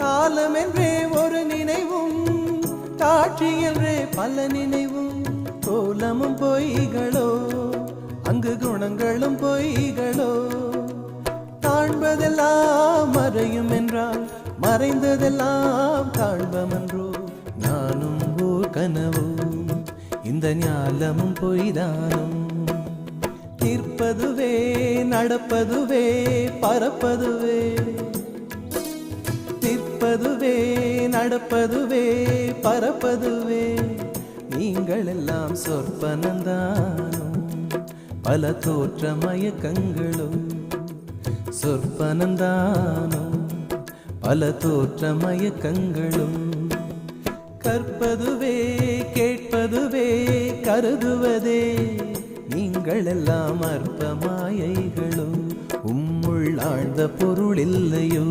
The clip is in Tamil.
காலம் என்றே ஒரு நினைவும் காட்சி என்றே பல நினைவும் கோலமும் பொய்களோ அங்கு குணங்களும் பொய்களோ காண்பதெல்லாம் மறையும் என்றால் மறைந்ததெல்லாம் காண்பமன்றோ நானும் ஓர் கனவோ இந்த ஞாலமும் பொய்தானும் நிற்பதுவே நடப்பதுவே பறப்பதுவே நிற்பதுவே நடப்பதுவே பறப்பதுவே நீங்கள் எல்லாம் சொற்பனந்தானும் பல தோற்ற மயக்கங்களும் சொற்பனந்தானும் பல தோற்ற மயக்கங்களும் கற்பதுவே கேட்பதுவே கருதுவதே நீங்கள் எல்லாம் அற்ப மாயைகளும் உம்முள் ஆழ்ந்த பொருள் இல்லையோ